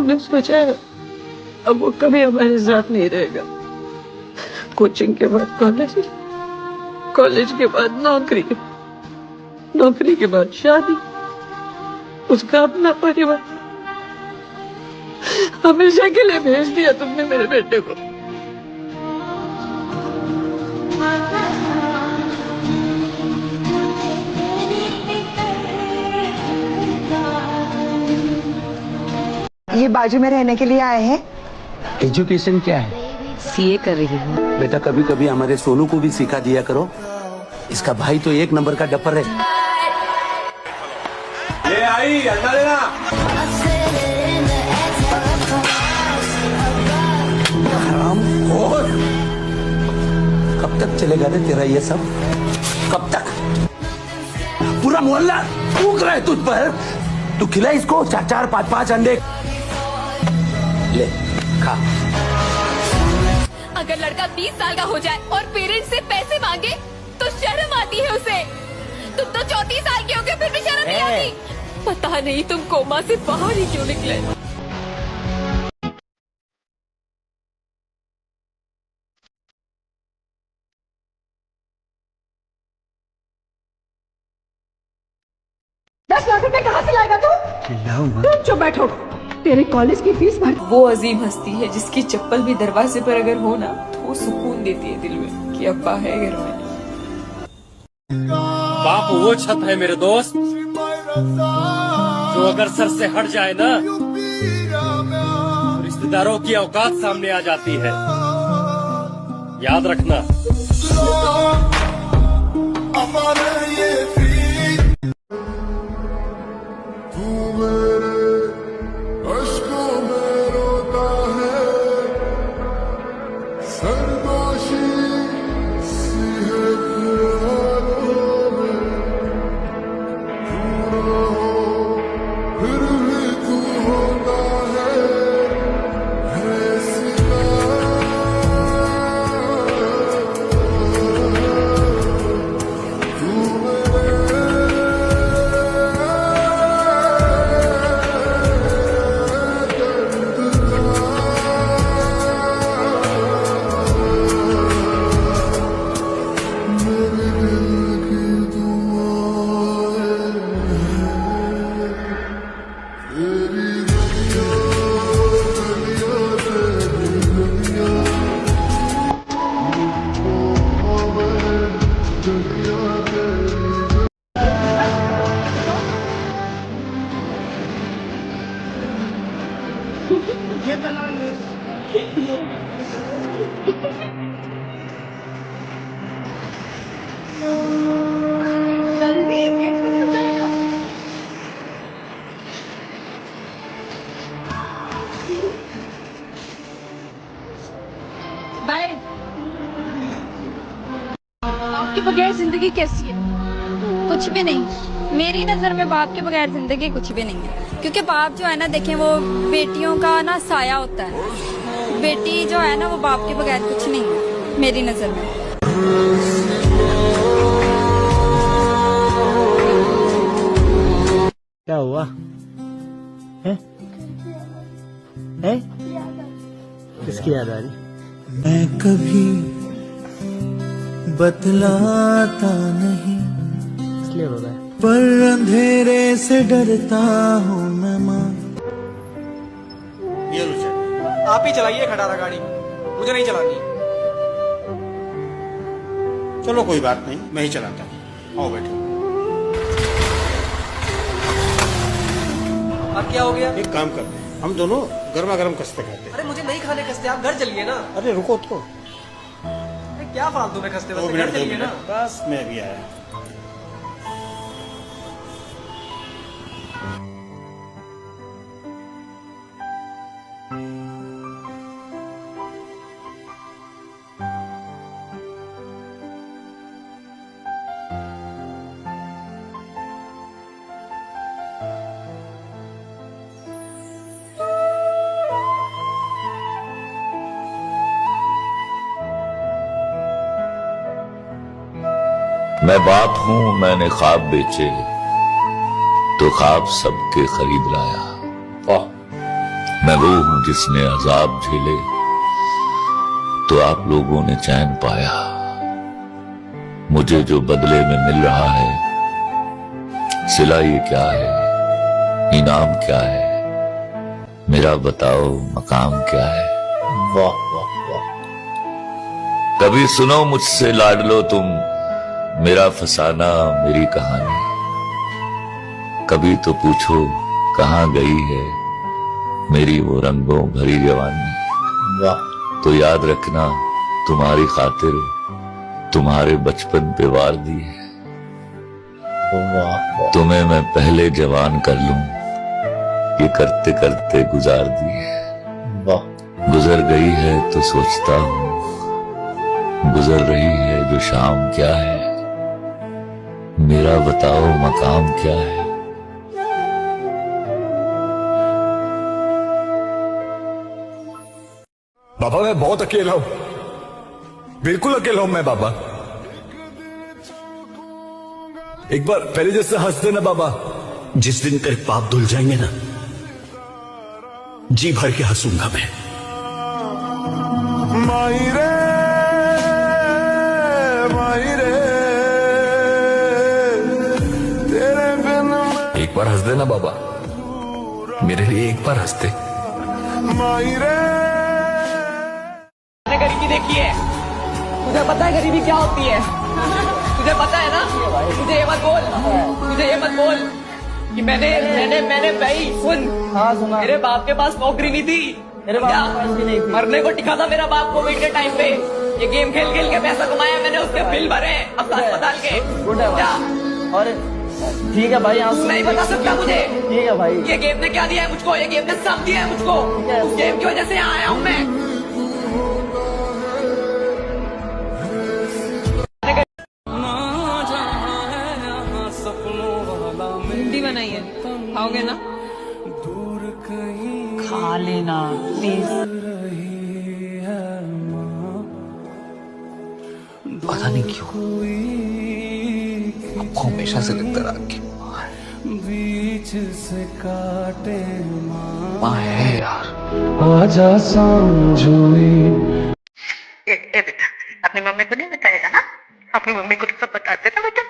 हमने सोचा है अब वो कभी हमारे साथ नहीं रहेगा। कोचिंग के बाद कॉलेज, कॉलेज के बाद नौकरी, नौकरी के बाद शादी, उसका अपना परिवार। हमेशा के लिए भेज दिया तुमने मेरे बेटे को। ये बाजू में रहने के लिए आए हैं। एजुकेशन क्या है? सीए कर रही हूँ। बेटा कभी कभी हमारे सोनू को भी सिखा दिया करो। इसका भाई तो एक नंबर का डपर है। ले आई अंडा लेना। हरामखोर। कब तक चलेगा रे तेरा ये सब? कब तक? पूरा मोहल्ला थूक रहा है तुझ पर। तू खिला इसको 4-4, 5-5 अंडे। ले खा। अगर लड़का 20 साल का हो जाए और पेरेंट्स से पैसे मांगे तो शर्म आती है उसे। तुम तो 34 साल के हो गए फिर भी शर्म नहीं आती। पता नहीं तुम कोमा से बाहर ही क्यों निकले। ₹10 लाख कहाँ से लाएगा तू? तुम चुप बैठो। तेरे कॉलेज की फीस भर। वो अजीम हस्ती है जिसकी चप्पल भी दरवाजे पर अगर हो ना तो वो सुकून देती है दिल में कि अब्बा है घर में। बाप वो छत है मेरे दोस्त जो अगर सर से हट जाए ना तो रिश्तेदारों की औकात सामने आ जाती है। याद रखना। बाप के बगैर जिंदगी कैसी है? कुछ भी नहीं। मेरी नजर में बाप के बगैर जिंदगी कुछ भी नहीं है। क्योंकि बाप जो है ना, देखें, वो बेटियों का ना साया होता है। बेटी जो है ना वो बाप के बगैर कुछ नहीं है मेरी नजर में। क्या हुआ है? है? किसकी याद आ रही? मैं कभी बतलाता नहीं इसलिए हो रहा है। पर अंधेरे से डरता हूँ मैं माँ। ये लो चल। आप ही चलाइए खटारा गाड़ी, मुझे नहीं चलानी। चलो कोई बात नहीं, मैं ही चलाता हूँ। आओ बैठो। अब क्या हो गया? एक काम करते हैं, हम दोनों गर्मा गर्म कस्ते खाते हैं। अरे मुझे नहीं खाने कस्ते, आप घर चलिए ना। अरे रुको तो। अरे क्या फालतू में कस्ते, 2 बस मिनट घर 2 चलिए ना। मिनट बस, मैं अभी आया। मैं बाप हूं, मैंने ख्वाब बेचे तो ख्वाब सबके खरीद लाया। मैं वो हूं जिसने अजाब झेले तो आप लोगों ने चैन पाया। मुझे जो बदले में मिल रहा है सिला ये क्या है, इनाम क्या है, मेरा बताओ मकाम क्या है। वाह वाह वाह। कभी सुनो मुझसे लाडलो तुम मेरा फसाना मेरी कहानी, कभी तो पूछो कहां गई है मेरी वो रंगों भरी जवानी। वाह। तो याद रखना तुम्हारी खातिर तुम्हारे बचपन पे वार दी है। वाह। तुम्हें मैं पहले जवान कर लूं ये करते करते गुजार दी है। वाह। गुजर गई है तो सोचता हूं गुजर रही है जो शाम क्या है, मेरा बताओ मकाम क्या है। बाबा मैं बहुत अकेला हूं, बिल्कुल अकेला हूं मैं बाबा। एक बार पहले जैसे हंस देना बाबा। जिस दिन तेरे पाप धुल जाएंगे ना जी भर के हंसूंगा मैं। मायरे मायरे तेरे बिन एक बार हंस देना बाबा, मेरे लिए एक बार हंसते। मायरे गरीबी देखी है, तुझे पता है गरीबी क्या होती है? तुझे पता है ना? तुझे ये मत बोल कि मैंने भाई सुन। हाँ सुना। मेरे बाप के पास नौकरी नहीं थी, मेरे बाप नहीं थी। मरने को टिका था मेरा बाप कोविड के टाइम पे। ये गेम खेल खेल के पैसा कमाया मैंने, उसके बिल भरे अस्पताल के। क्या? और ठीक है भाई, नहीं बता सकता मुझे। ठीक है भाई, ये गेम ने क्या दिया है मुझको? ये गेम ने सब दिया है मुझको। उस गेम की वजह से यहाँ आया हूँ मैं। भिंडी बनाई है, खाओगे ना? खा लेना प्लीज। पता नहीं क्यों आपको हमेशा से लगता रहा कि माँ है यार। आजा समझोई। बेटा अपनी मम्मी को नहीं बताएगा ना? अपनी मम्मी को तो सब बताते ना बेटा।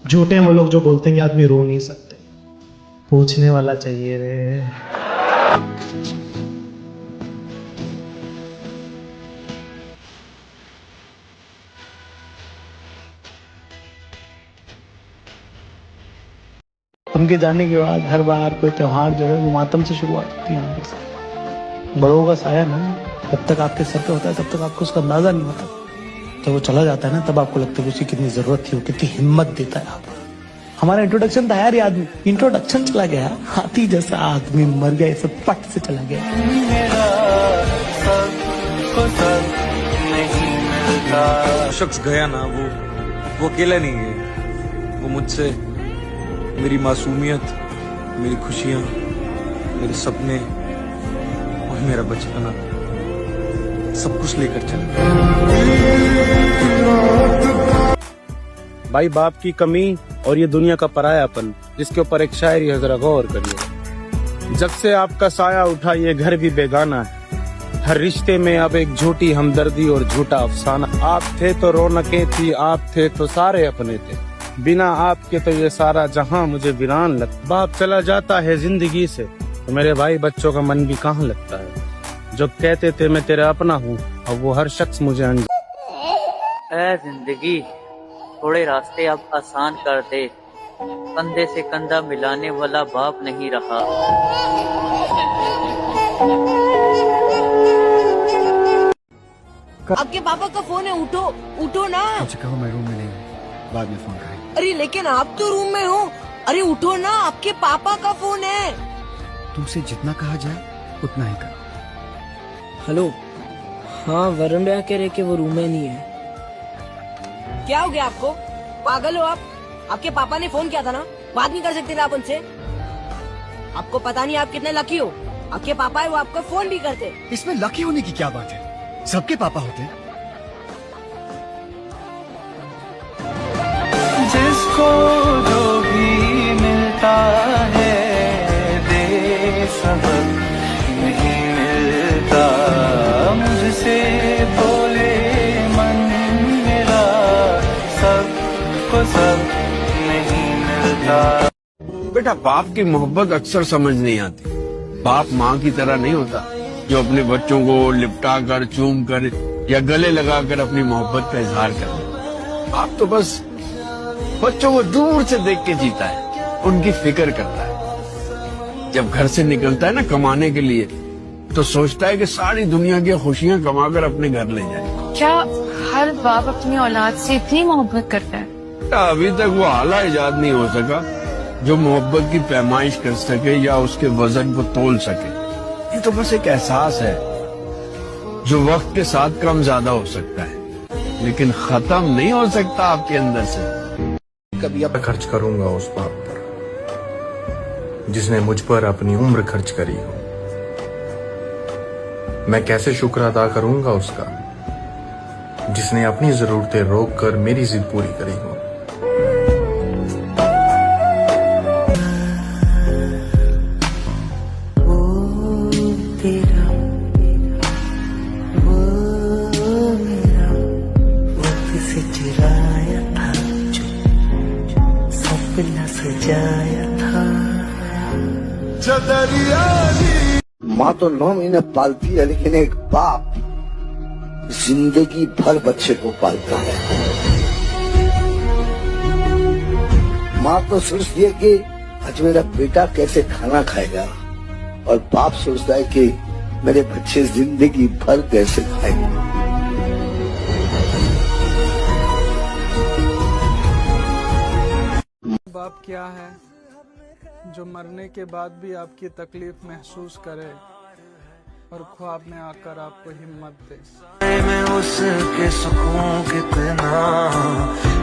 झूठे वो लोग जो बोलते हैं कि आदमी रो नहीं सकते, पूछने वाला चाहिए रे। उनके जाने के बाद हर बार कोई त्योहार जो है वो मातम से शुरुआत होती है हमारे साथ। बड़ों का साया ना जब तक आपके सर पे होता है तब तक आपको उसका अंदाजा नहीं होता। जब वो चला जाता है ना तब आपको लगता है उसकी कितनी जरूरत थी, वो कितनी हिम्मत देता है आप। हमारा इंट्रोडक्शन था यार, आदमी इंट्रोडक्शन चला गया, हाथी जैसा आदमी मर गया, सब पट से चला गया। शख्स गया ना, वो अकेला नहीं है। वो मुझसे मेरी मासूमियत, मेरी खुशियां, मेरे सपने और मेरा बचपना सब कुछ लेकर चला। भाई बाप की कमी और ये दुनिया का परायापन, जिसके ऊपर एक शायरी है, जरा गौर करिए। जब से आपका साया उठा ये घर भी बेगाना है, हर रिश्ते में अब एक झूठी हमदर्दी और झूठा अफसाना। आप थे तो रौनकें थी, आप थे तो सारे अपने थे, बिना आपके तो ये सारा जहां मुझे वीरान लगता। बाप चला जाता है जिंदगी से तो मेरे भाई बच्चों का मन भी कहाँ लगता है। जो कहते थे मैं तेरा अपना हूँ, अब वो हर शख्स मुझे ऐ जिंदगी थोड़े रास्ते अब आसान कर दे, कंधे से कंधा मिलाने वाला बाप नहीं रहा। आपके पापा का फोन है, उठो उठो ना। कहो मैं रूम में नहीं हूँ, बाद में फोन करें। अरे लेकिन आप तो रूम में हो। अरे उठो ना, आपके पापा का फोन है। तुमसे जितना कहा जाए उतना ही करो। हेलो, हाँ वरुण भैया कह रहे कि वो रूम में नहीं है। क्या हो गया आपको? पागल हो आप? आपके पापा ने फोन किया था ना, बात नहीं कर सकते थे आप उनसे? आपको पता नहीं आप कितने लकी हो, आपके पापा है वो आपको फोन भी करते। इसमें लकी होने की क्या बात है, सबके पापा होते हैं। को जो भी मिलता है दे सबक नहीं मिलता, मुझसे बोले मन मेरा सबको सब नहीं मिलता। बेटा बाप की मोहब्बत अक्सर समझ नहीं आती। बाप माँ की तरह नहीं होता जो अपने बच्चों को लिपटा कर, चूम कर या गले लगाकर अपनी मोहब्बत का इजहार करे। बाप तो बस बच्चों को दूर से देख के जीता है, उनकी फिक्र करता है। जब घर से निकलता है ना कमाने के लिए, तो सोचता है कि सारी दुनिया की खुशियां कमाकर अपने घर ले जाए। क्या हर बाप अपनी औलाद से इतनी मोहब्बत करता है? अभी तक वो आला इजाद नहीं हो सका जो मोहब्बत की पैमाइश कर सके या उसके वजन को तोल सके। ये तो बस एक एहसास है जो वक्त के साथ कम ज्यादा हो सकता है, लेकिन खत्म नहीं हो सकता आपके अंदर से। कभी अब खर्च करूंगा उस बाप पर जिसने मुझ पर अपनी उम्र खर्च करी हो। मैं कैसे शुक्र अदा करूंगा उसका जिसने अपनी जरूरतें रोक कर मेरी जिद पूरी करी हो। माँ तो 9 महीने पालती है, लेकिन एक बाप जिंदगी भर बच्चे को पालता है। माँ तो सोचती है कि आज मेरा बेटा कैसे खाना खाएगा, और बाप सोचता है कि मेरे बच्चे जिंदगी भर कैसे खाएंगे। बाप क्या है जो मरने के बाद भी आपकी तकलीफ महसूस करे और ख्वाब में आकर आपको हिम्मत दे। मैं उसके सुकून कितना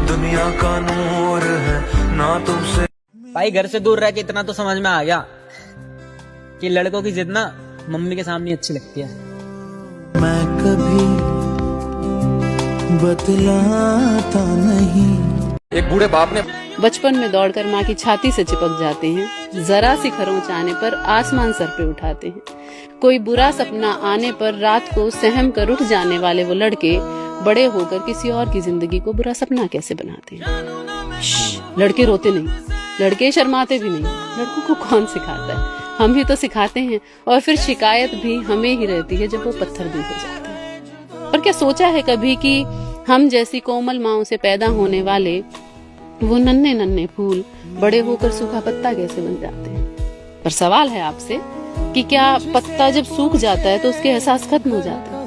दुनिया का नूर है ना तुमसे। भाई घर से दूर रह के इतना तो समझ में आ गया कि लड़कों की जिद ना मम्मी के सामने अच्छी लगती है। मैं कभी बतलाता नहीं। एक बूढ़े बाप ने बचपन में दौड़कर माँ की छाती से चिपक जाते हैं, जरा सी खरोंच आने पर आसमान सर पे उठाते हैं। कोई बुरा सपना आने पर रात को सहम कर उठ जाने वाले वो लड़के बड़े होकर किसी और की जिंदगी को बुरा सपना कैसे बनाते हैं। लड़के रोते नहीं, लड़के शर्माते भी नहीं। लड़कों को कौन सिखाता है? हम ही तो सिखाते हैं, और फिर शिकायत भी हमें ही रहती है जब वो पत्थर दिल हो जाते हैं। और क्या सोचा है कभी कि हम जैसी कोमल माँओं से पैदा होने वाले वो नन्हे नन्हे फूल बड़े होकर सूखा पत्ता कैसे बन जाते हैं? पर सवाल है आपसे कि क्या पत्ता जब सूख जाता है तो उसके एहसास खत्म हो जाता है?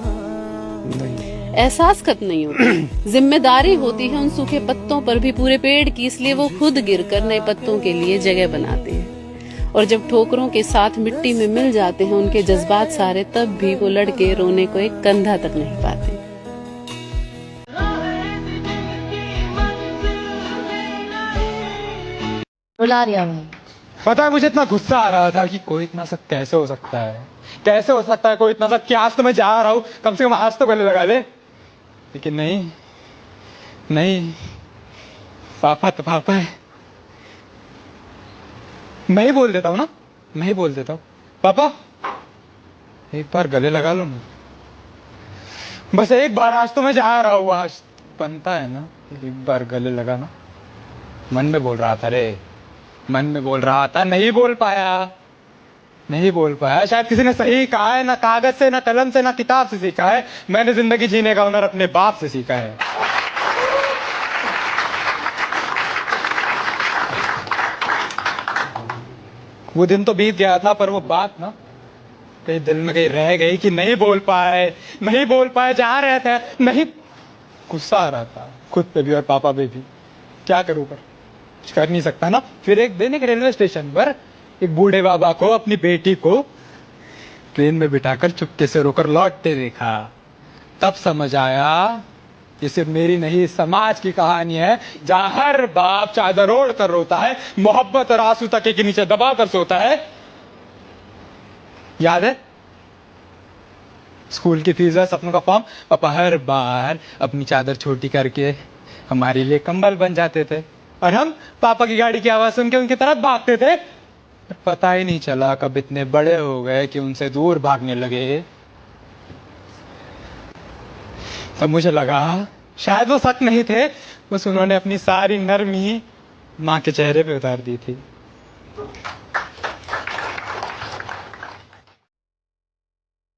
एहसास खत्म नहीं होता, जिम्मेदारी होती है उन सूखे पत्तों पर भी पूरे पेड़ की, इसलिए वो खुद गिरकर नए पत्तों के लिए जगह बनाते हैं। और जब ठोकरों के साथ मिट्टी में मिल जाते हैं उनके जज्बात सारे, तब भी वो लड़के रोने को एक कंधा तक नहीं पाते। बुला रही हूँ। पता है मुझे इतना गुस्सा आ रहा था कि कोई इतना सब कैसे हो सकता है, कैसे हो सकता है कोई इतना सब, कि आज तो मैं जा रहा हूँ, कम से कम आज तो पहले लगा ले। लेकिन नहीं नहीं, पापा तो पापा है। मैं ही बोल देता हूँ ना, मैं ही बोल देता हूँ, पापा एक बार गले लगा लो ना, बस एक बार, आज तो मैं जा रहा हूँ, आज बनता है ना एक बार गले लगाना। मन में बोल रहा था रे, मन में बोल रहा था, नहीं बोल पाया, नहीं बोल पाया। शायद किसी ने सही कहा है, ना कागज से, ना कलम से, ना किताब से सीखा है। मैंने जिंदगी जीने का हुनर अपने बाप से सीखा है। वो दिन तो बीत गया था, पर वो बात ना कहीं दिल में कहीं रह गई कि नहीं बोल पाए, नहीं बोल पाए, जा रहे थे, नहीं। गुस्सा आ रहा था खुद पे भी और पापा पे भी। क्या करूं, पर कुछ कर नहीं सकता ना। फिर एक दिन एक रेलवे स्टेशन पर एक बूढ़े बाबा को अपनी बेटी को ट्रेन में बिठाकर चुपके से रोकर लौटते देखा। तब समझ आया ये सिर्फ मेरी नहीं, समाज की कहानी है, जहां हर बाप चादर ओढ़ कर रोता है, मोहब्बत और आंसू तके के नीचे दबा कर सोता है। याद है स्कूल की फीस, सपनों का फॉर्म, पापा हर बार अपनी चादर छोटी करके हमारे लिए कंबल बन जाते थे। और हम पापा की गाड़ी की आवाज सुन के उनकी तरफ भागते थे। पता ही नहीं चला कब इतने बड़े हो गए कि उनसे दूर भागने लगे। तब मुझे लगा शायद वो सच नहीं थे, बस उन्होंने अपनी सारी नरमी माँ के चेहरे पे उतार दी थी।